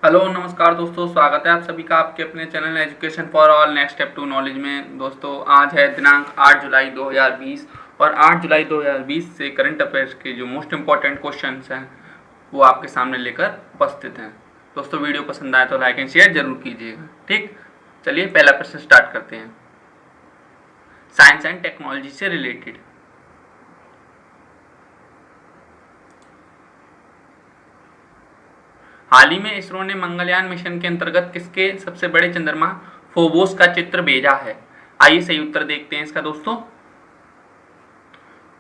Hello नमस्कार दोस्तों, स्वागत है आप सभी का आपके अपने channel education for all next step to knowledge में। दोस्तों आज है दिनांक 8 जुलाई 2020 और 8 जुलाई 2020 से करंट अफेयर्स के जो मोस्ट इंपॉर्टेंट क्वेश्चंस हैं वो आपके सामने लेकर उपस्थित हैं। दोस्तों वीडियो पसंद आए तो लाइक एंड शेयर जरूर कीजिएगा। ठीक, चलिए पहला प्रश्न स्टार्ट करते हैं। साइंस एंड टेक्नोलॉजी से रिलेटेड हाल ही में इसरो ने मंगलयान मिशन के अंतर्गत किसके सबसे बड़े चंद्रमा फोबोस का चित्र भेजा है? आइए सही उत्तर देखते हैं इसका दोस्तों।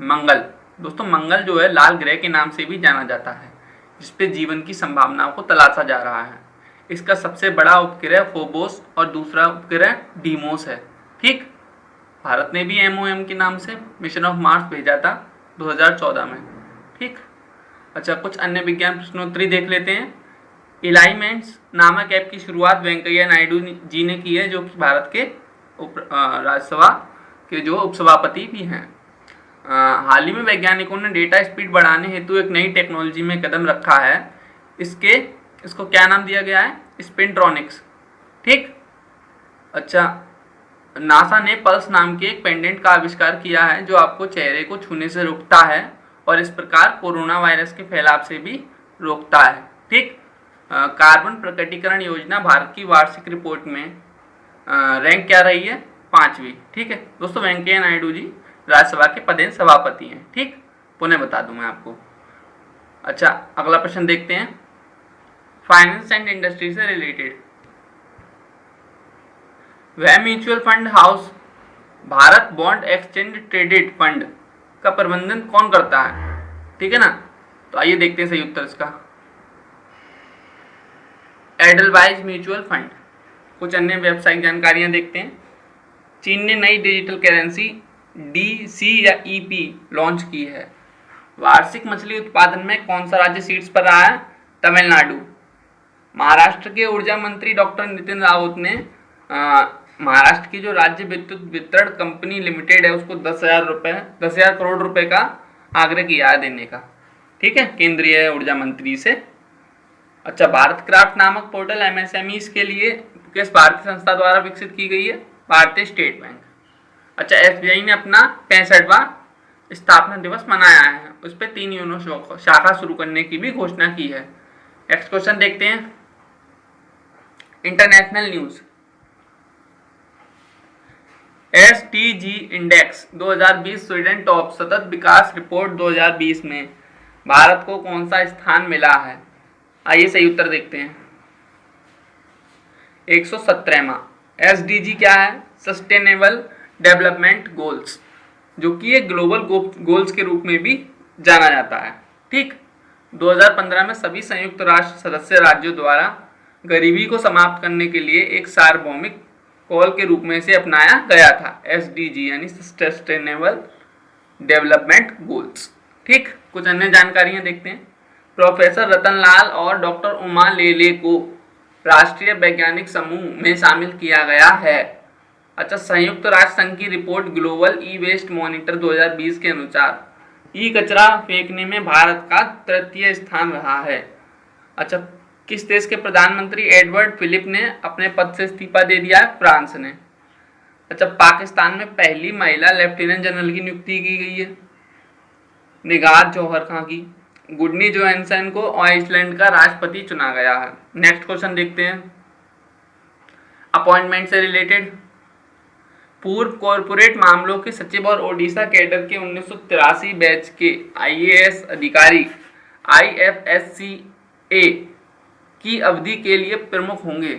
मंगल। दोस्तों मंगल जो है लाल ग्रह के नाम से भी जाना जाता है, जिसपे जीवन की संभावनाओं को तलाशा जा रहा है। इसका सबसे बड़ा उपग्रह फोबोस और दूसरा उपग्रह डीमोस है। ठीक, भारत ने भी एमओएम के नाम से मिशन ऑफ मार्स भेजा था 2014 में। ठीक, अच्छा कुछ अन्य विज्ञान प्रश्नोत्तरी देख लेते हैं। एलाइनमेंट्स नामक ऐप की शुरुआत वेंकैया नायडू जी ने की है, जो कि भारत के राज्यसभा के जो उपसभापति भी हैं। हाल ही में वैज्ञानिकों ने डेटा स्पीड बढ़ाने हेतु एक नई टेक्नोलॉजी में कदम रखा है। इसको क्या नाम दिया गया है? स्पिनट्रॉनिक्स। ठीक, अच्छा नासा ने पल्स नाम के एक पेंडेंट का आविष्कार किया है, जो आपको चेहरे को छूने से रोकता है और इस प्रकार कोरोना वायरस के फैलाव से भी रोकता है। ठीक, कार्बन प्रकटीकरण योजना भारत की वार्षिक रिपोर्ट में रैंक क्या रही है? 5वीं। ठीक है दोस्तों, वेंकैया नायडू जी राज्यसभा के पदेन सभापति हैं। ठीक, पुनः बता दूं मैं आपको। अच्छा अगला प्रश्न देखते हैं। फाइनेंस एंड इंडस्ट्री से रिलेटेड वह mutual fund house Bharat bond exchange traded fund का प्रबंधन कौन करता है? ठीक है ना, तो आइए देखते हैं सही उत्तर इसका। Edelweiss mutual fund. कुछ अन्य व्यावसायिक जानकारियां देखते हैं। चीन ने नई डिजिटल करेंसी डीसी या ईपी लॉन्च की है। वार्षिक मछली उत्पादन में कौन सा राज्य शीर्ष पर रहा है? तमिलनाडु। महाराष्ट्र के ऊर्जा मंत्री डॉक्टर नितिन रावत ने महाराष्ट्र की जो राज्य विद्युत वितरण कंपनी लिमिटेड है उसको 10,000 करोड़ रुपए का आग्रह किया है देने का। ठीक है, केंद्रीय ऊर्जा मंत्री से। अच्छा भारत क्राफ्ट नामक पोर्टल एमएसएमईज के लिए किस भारतीय संस्था द्वारा विकसित की गई है? भारतीय स्टेट बैंक। अच्छा एसबीआई ने अपना 65वां स्थापना दिवस मनाया है, उस पर 3 यूनो शाखा शुरू करने की भी घोषणा की है। नेक्स्ट क्वेश्चन देखते हैं। International news. STG index 2020 Sweden top सतत विकास रिपोर्ट 2020 में भारत को कौन सा स्थान मिला है? आइए सही उत्तर देखते हैं। 117वां। एसडीजी क्या है? सस्टेनेबल डेवलपमेंट गोल्स, जो कि एक ग्लोबल गोल्स के रूप में भी जाना जाता है। ठीक, 2015 में सभी संयुक्त राष्ट्र सदस्य राज्यों द्वारा गरीबी को समाप्त करने के लिए एक सार्वभौमिक कॉल के रूप में इसे अपनाया गया था। एसडीजी यानी सस्टेनेबल डेवलपमेंट गोल्स। ठीक, कुछ अन्य जानकारियां देखते हैं। प्रोफेसर रतन लाल और डॉक्टर उमा लेले को राष्ट्रीय वैज्ञानिक समूह में शामिल किया गया है। अच्छा संयुक्त राष्ट्र संघ की report global E waste monitor 2020 के अनुसार ई कचरा फेंकने में भारत का 3य स्थान रहा है। अच्छा किस देश के प्रधानमंत्री एडवर्ड फिलिप ने अपने पद से इस्तीफा दे दिया है? फ्रांस ने। अच्छा पाकिस्तान में पहली महिला लेफ्टिनेंट जनरल की नियुक्ति की गई है, निगार जौहर खां की। गुडनी जोहानसन को आइसलैंड का राष्ट्रपति चुना गया है। नेक्स्ट क्वेश्चन देखते हैं। अपॉइंटमेंट से रिलेटेड पूर्व कॉरपोरेट मामलों के सचिव और ओडिशा कैडर के 1983 बैच के आईएएस अधिकारी आईएफएससीए की अवधि के लिए प्रमुख होंगे।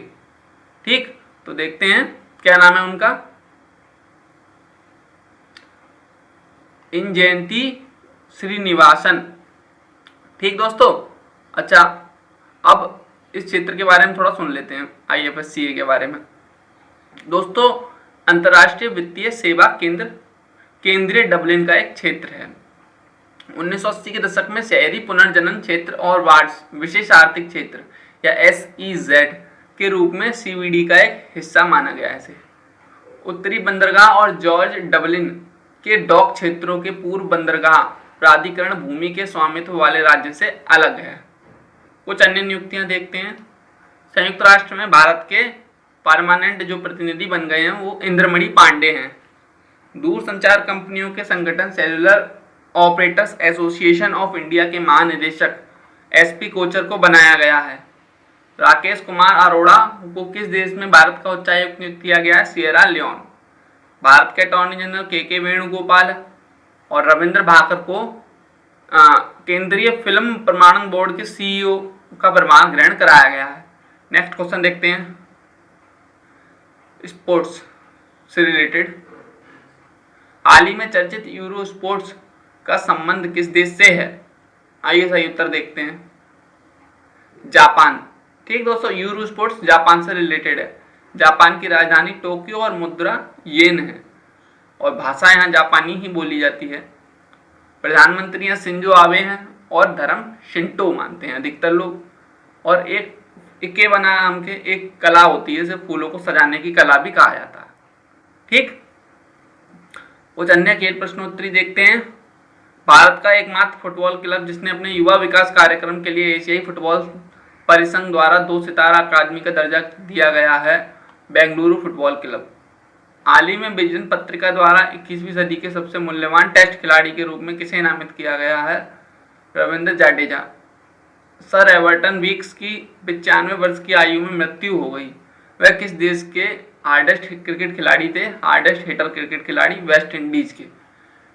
ठीक, तो देखते हैं क्या नाम है उनका। इंजयंती श्रीनिवासन। ठीक दोस्तों, अच्छा अब इस क्षेत्र के बारे में थोड़ा सुन लेते हैं, आईएफएससीए के बारे में। दोस्तों अंतर्राष्ट्रीय वित्तीय सेवा केंद्र केंद्रीय डबलिन का एक क्षेत्र है। 1980 के दशक में शहरी पुनर्जनन क्षेत्र और वार्ड्स विशेष आर्थिक क्षेत्र या एसईजेड के रूप में सीवीडी का एक हिस्सा माना गया है इसे। उत्तरी बंदरगाह और जॉर्ज डबलिन के डॉक क्षेत्रों के पूर्व बंदरगाह प्राधिकरण भूमि के स्वामित्व वाले राज्य से अलग है। कुछ अन्य नियुक्तियां देखते हैं। संयुक्त राष्ट्र में भारत के परमानेंट जो प्रतिनिधि बन गए हैं वो इंद्रमणि पांडे हैं। दूरसंचार कंपनियों के संगठन cellular operators association of India के महानिदेशक एसपी कोचर को बनाया गया है। राकेश कुमार अरोड़ा को किस देश में भारत का उच्चायुक्त नियुक्त किया गया है? Sierra Leone. भारत के अटॉर्नी जनरल के वेणुगोपाल और रविंद्र भाकर को केंद्रीय फिल्म प्रमाणन बोर्ड के सीईओ का प्रमाण ग्रहण कराया गया है। नेक्स्ट क्वेश्चन देखते हैं स्पोर्ट्स से रिलेटेड। हाल ही में चर्चित यूरो स्पोर्ट्स का संबंध किस देश से है? आइए सही उत्तर देखते हैं, जापान। ठीक दोस्तों, यूरो स्पोर्ट्स जापान से रिलेटेड है। जापान की राजधानी टोक्यो और मुद्रा येन है और भाषा यहाँ जापानी ही बोली जाती है। प्रधानमंत्री यहाँ शिंजो आबे हैं और धर्म शिंटो मानते हैं अधिकतर लोग। और एक इकेबाना नाम के एक कला होती है, इसे फूलों को सजाने की कला भी कहा जाता है। ठीक, कुछ अन्य खेल प्रश्नोत्तरी देखते हैं। भारत का एकमात्र फुटबॉल क्लब जिसने अपने युवा विकास कार्यक्रम के लिए एशियाई फुटबॉल परिसंघ द्वारा 2 सितारा अकादमी का दर्जा दिया गया है, बेंगलुरु फुटबॉल क्लब। हाल ही में विजन पत्रिका द्वारा 21वीं सदी के सबसे मूल्यवान टेस्ट खिलाड़ी के रूप में किसे नामित किया गया है? Ravindra Jadeja. Sir Everton weeks की 95 वर्ष की आयु में मृत्यु हो गई। वह किस देश के हार्डेस्ट क्रिकेट खिलाड़ी थे? हार्डेस्ट हिटर क्रिकेट खिलाड़ी वेस्ट इंडीज के।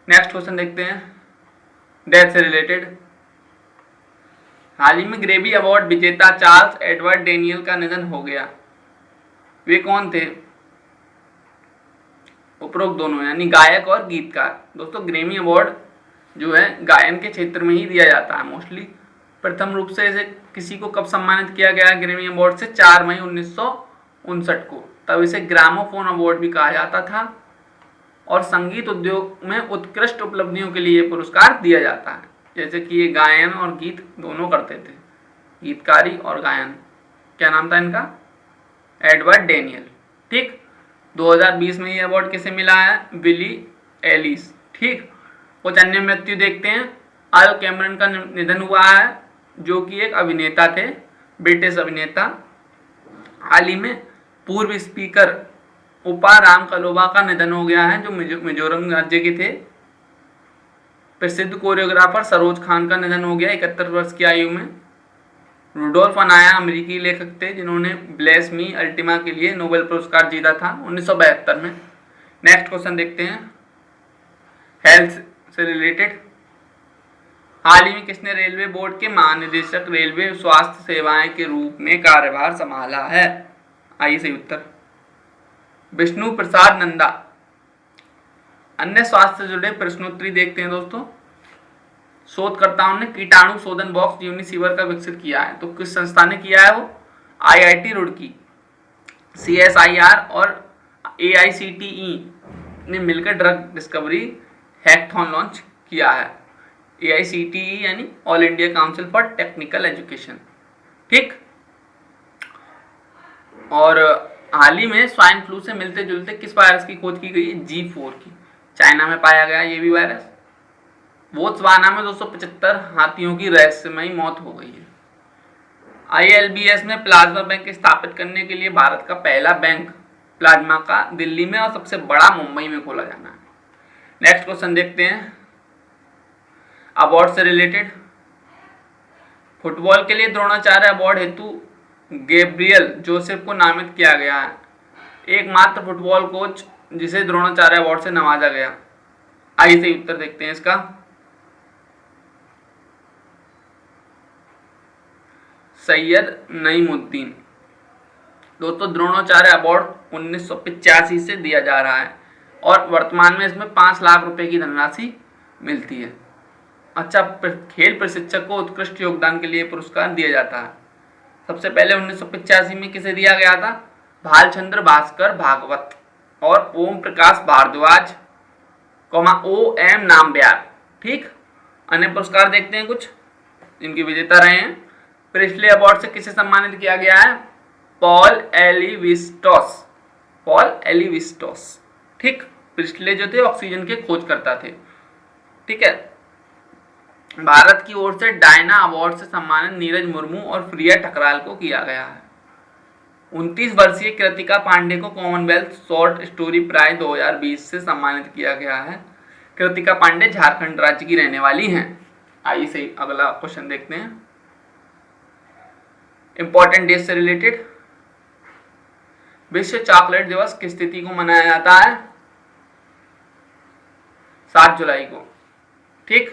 नेक्स्ट क्वेश्चन देखते हैं डेथ से रिलेटेड। हाल ही में ग्रेवी अवार्ड विजेता चार्ल्स एडवर्ड डेनियल का निधन हो गया। वे कौन थे? उपरोक्त दोनों, यानी गायक और गीतकार। दोस्तों ग्रेमी अवार्ड जो है गायन के क्षेत्र में ही दिया जाता है मोस्टली। प्रथम रूप से इसे किसी को कब सम्मानित किया गया ग्रेमी अवार्ड से? 4 मई 1959 को। तब इसे ग्रामोफोन अवार्ड भी कहा जाता था और संगीत उद्योग में उत्कृष्ट उपलब्धियों के लिए पुरस्कार दिया जाता है। जैसे कि ये गायन और गीत दोनों करते थे, गीतकारी और गायन। क्या नाम था इनका? Edward Daniel. ठीक, 2020 में ये अवार्ड किसे मिला है? बिली एलिस। ठीक, कुछ अन्य मृत्यु देखते हैं। अल कैमरन का निधन हुआ है जो कि एक अभिनेता थे, ब्रिटिश अभिनेता। हाल ही में पूर्व स्पीकर उपा रामकलोवा का निधन हो गया है जो मिजोरम राज्य के थे। प्रसिद्ध कोरियोग्राफर सरोज खान का निधन हो गया 71 वर्ष की आयु में। रुडोल्फ अनाया अमेरिकी लेखक थे जिन्होंने ब्लेस मी अल्टीमा के लिए नोबेल पुरस्कार जीता था 1972 में। नेक्स्ट क्वेश्चन देखते हैं हेल्थ से रिलेटेड। हाल ही में किसने रेलवे बोर्ड के महानिदेशक रेलवे स्वास्थ्य सेवाएं के रूप में कार्यभार संभाला है? आइए सही उत्तर, विष्णु प्रसाद नंदा। अन्य स्वास्थ्य से जुड़े प्रश्नोत्तरी देखते हैं दोस्तों। शोधकर्ताओं ने कीटाणु शोधन बॉक्स यूनिसीवर का विकसित किया है, तो किस संस्था ने किया है वो? आईआईटी रुड़की, CSIR और AICTE ने मिलकर ड्रग डिस्कवरी हैकथॉन लॉन्च किया है। AICTE यानी all India council for technical education. ठीक, और हाल ही में स्वाइन फ्लू से मिलते जुलते किस वायरस की खोज की गई? G4 की। चाइना में पाया गया ये भी वायरस। बोत्सवाना में 275 हाथियों की रहस्यमयी मौत हो गई है। ILBS में प्लाज्मा बैंक स्थापित करने के लिए भारत का पहला बैंक प्लाज्मा का दिल्ली में और सबसे बड़ा मुंबई में खोला जाना है। नेक्स्ट क्वेश्चन देखते हैं अवार्ड से रिलेटेड। फुटबॉल के लिए द्रोणाचार्य अवार्ड हेतु गैब्रियल जोसेफ को नामित किया गया है। एकमात्र फुटबॉल कोच जिसे द्रोणाचार्य अवार्ड से नवाजा गया। आइए से उत्तर देखते हैं इसका। सैयद नईमुद्दीन। दोस्तों द्रोणाचार्य अवार्ड 1985 से दिया जा रहा है और वर्तमान में इसमें 5 लाख रुपए की धनराशि मिलती है। अच्छा, खेल प्रशिक्षक को उत्कृष्ट योगदान के लिए पुरस्कार दिया जाता है। सबसे पहले 1985 में किसे दिया गया था? भालचंद्र भास्कर भागवत और ओम प्रकाश भारद्वाज OM नामब्यार। ठीक, अन्य पुरस्कार देखते हैं कुछ जिनके विजेता रहे हैं। प्रिस्ले अवार्ड से किसे सम्मानित किया गया है? पॉल एलिविस्टोस। ठीक, प्रिस्ले जो थे ऑक्सीजन के खोजकर्ता थे। ठीक है, भारत की ओर से डायना अवार्ड से सम्मानित नीरज मुर्मू और प्रिया ठकराल को किया गया है। 29 वर्षीय कृतिका पांडे को कॉमनवेल्थ शॉर्ट स्टोरी प्राइज 2020 से सम्मानित किया गया है। कृतिका पांडे झारखंड राज्य की रहने वाली हैं। आइए सही अगला क्वेश्चन देखते हैं। इंपॉर्टेंट डेट से रिलेटेड, विश्व चॉकलेट दिवस किस तिथि को मनाया जाता है? 7 जुलाई को। ठीक,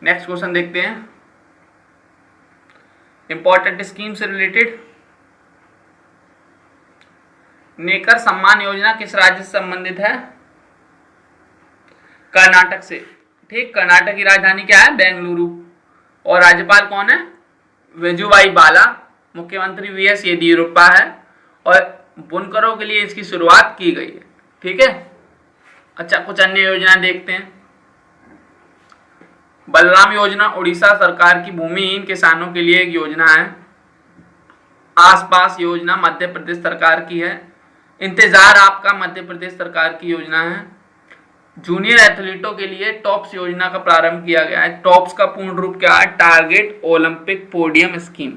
नेक्स्ट क्वेश्चन देखते हैं। इंपॉर्टेंट स्कीम से रिलेटेड, नेकर सम्मान योजना किस राज्य से संबंधित है? कर्नाटक से। ठीक, कर्नाटक की राजधानी क्या है? बेंगलुरु। और राज्यपाल कौन है? वजुभाई बाला। मुख्यमंत्री वीएस येदियुरप्पा है और बुनकरों के लिए इसकी शुरुआत की गई है। ठीक है। अच्छा, कुछ अन्य योजना देखते हैं। बलराम योजना उड़ीसा सरकार की भूमिहीन किसानों के लिए एक योजना है। आसपास योजना मध्य प्रदेश सरकार की है। इंतजार आपका मध्य प्रदेश सरकार की योजना है। जूनियर एथलीटों के लिए टॉप्स योजना का प्रारंभ किया गया है। टॉप्स का पूर्ण रूप क्या है? Target Olympic podium scheme.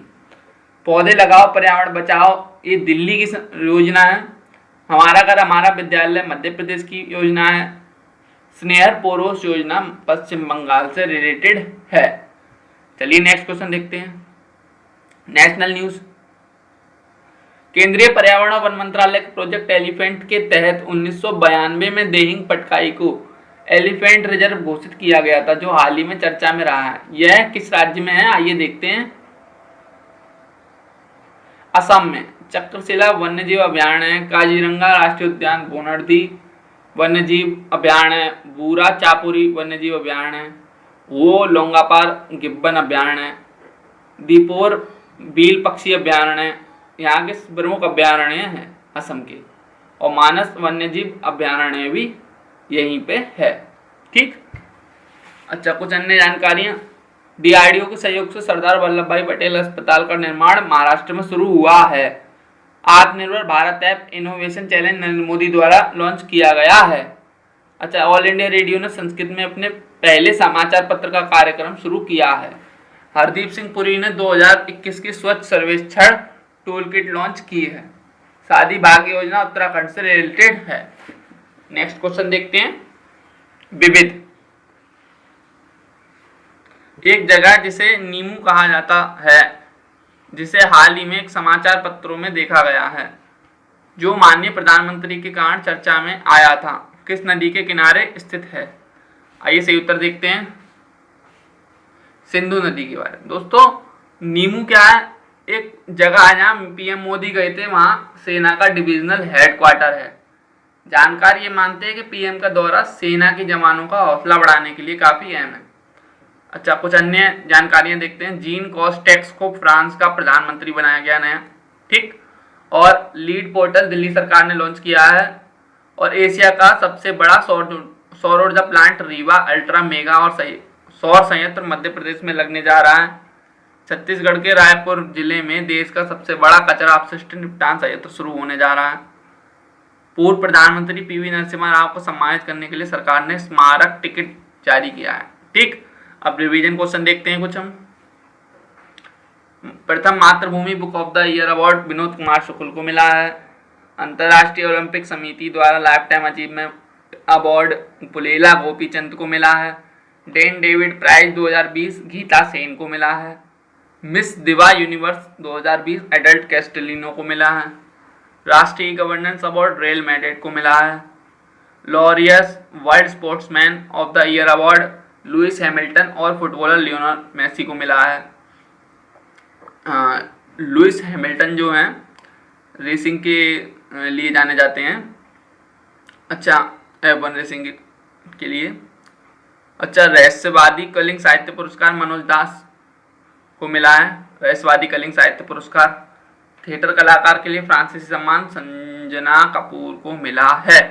पौधे लगाओ पर्यावरण बचाओ, ये दिल्ली की योजना है। हमारा घर हमारा विद्यालय मध्य प्रदेश की योजना है। स्नेहर पोरोस योजना पश्चिम बंगाल से रिलेटेड है। चलिए नेक्स्ट क्वेश्चन देखते हैं। नेशनल न्यूज, केंद्रीय पर्यावरण और वन मंत्रालय के प्रोजेक्ट एलिफेंट के तहत 1992 में देहिंग पटकाई को एलिफेंट रिजर्व घोषित किया गया था, जो हाल ही में चर्चा में रहा है। यह किस राज्य में है? आइए देखते हैं। असम में चक्रशिला वन्यजीव अभयारण्य है। काजीरंगा राष्ट्रीय उद्यान, बोनर्दी वन्यजीव अभयारण्य है। बूरा चापुरी वन्यजीव अभयारण्य है। वो लोंगापार गिब्बन अभयारण्य है। दीपोर बील पक्षी अभयारण्य है। यहाँ के प्रमुख अभयारण्य हैं असम के। और मानस वन्यजीव अभयारण्य भी यहीं पे है। ठीक। अच्छा, कुछ अन्य जानकारियां। डीआरडीओ के सहयोग से सरदार वल्लभ भाई पटेल अस्पताल का निर्माण महाराष्ट्र में शुरू हुआ है। आत्मनिर्भर Bharat app innovation challenge Narendra Modi द्वारा लॉन्च किया गया है। अच्छा, ऑल इंडिया रेडियो ने संस्कृत में अपने पहले समाचार पत्र का कार्यक्रम शुरू किया है। हरदीप सिंह पुरी ने 2021 की स्वच्छ सर्वेक्षण टूल किट लॉन्च की है। शादी भाग्य योजना उत्तराखंड से रिलेटेड है। नेक्स्ट क्वेश्चन देखते हैं। विविध, एक जगह जिसे नीमू कहा जाता है, जिसे हाल ही में एक समाचार पत्रों में देखा गया है, जो माननीय प्रधानमंत्री के कारण चर्चा में आया था, किस नदी के किनारे स्थित है? आइए सही उत्तर देखते हैं। सिंधु नदी के बारे में। दोस्तों, नीमू क्या है? एक जगह है जहाँ पीएम मोदी गए थे, वहां सेना का डिविजनल हेडक्वार्टर है। जानकार ये मानते हैं कि पीएम का दौरा सेना के जवानों का हौसला बढ़ाने के लिए काफी अहम है। अच्छा, कुछ अन्य जानकारियां देखते हैं। जीन कॉस्टेक्स को फ्रांस का प्रधानमंत्री बनाया गया नया। ठीक। और लीड पोर्टल दिल्ली सरकार ने लॉन्च किया है। और एशिया का सबसे बड़ा सौर ऊर्जा प्लांट रीवा अल्ट्रा मेगा और सौर संयंत्र मध्य प्रदेश में लगने जा रहा है। छत्तीसगढ़ के रायपुर जिले में देश का सबसे बड़ा कचरा अपशिष्ट निपटान संयंत्र शुरू होने जा रहा है। पूर्व प्रधानमंत्री पीवी नरसिम्हा राव को सम्मानित करने के लिए सरकार ने स्मारक टिकट जारी किया है। ठीक। अब रिवीजन क्वेश्चन देखते हैं कुछ हम। प्रथम Mathrubhumi book of the year award Vinod Kumar Shukla को मिला है। अंतर्राष्ट्रीय ओलंपिक समिति द्वारा lifetime achievement award Pullela Gopichand को मिला है। Dan David Prize 2020 Geeta Sen को मिला है। मिस दिवा यूनिवर्स 2020 एडल्ट कैस्टेलिनो को मिला है। राष्ट्रीय गवर्नेंस अवार्ड रेल मैडेट को मिला है। Laureus world sportsman of the year award Lewis Hamilton और फुटबॉलर लियोनेल मेसी को मिला है। लुइस हैमिल्टन जो हैं रेसिंग के लिए जाने जाते हैं। अच्छा, F1 रेसिंग के लिए। अच्छा, रहस्यवादी कलिंग साहित्य पुरस्कार मनोज दास को मिला है। रहस्यवादी कलिंग साहित्य पुरस्कार। थिएटर कलाकार के लिए फ्रांसीसी सम्मान संजना कपूर को मिला है।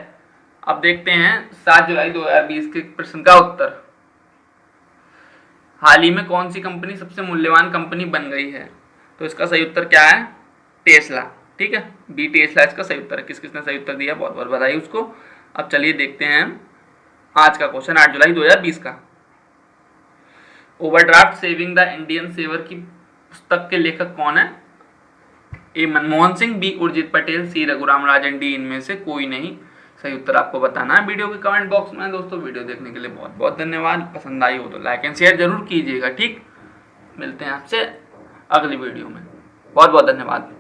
अब देखते हैं 7 जुलाई 2020 के प्रश्न का उत्तर। हाल ही में कौन सी कंपनी सबसे मूल्यवान कंपनी बन गई है? तो इसका सही उत्तर क्या है? टेस्ला। ठीक है, बी टेस्ला इसका सही उत्तर है। किस किसने सही उत्तर दिया, बहुत बहुत बधाई उसको। अब चलिए देखते हैं आज का क्वेश्चन 8 जुलाई 2020 का। Overdraft saving the Indian saver की पुस्तक के लेखक कौन है? A Manmohan Singh, B Urjit Patel, C Raghuram Rajan, D इनमें से कोई नहीं। सही उत्तर आपको बताना है वीडियो के कमेंट बॉक्स में। दोस्तों वीडियो देखने के लिए बहुत बहुत धन्यवाद। पसंद आई हो तो लाइक एंड शेयर जरूर कीजिएगा। ठीक, मिलते हैं आपसे अगली वीडियो में। बहुत बहुत धन्यवाद।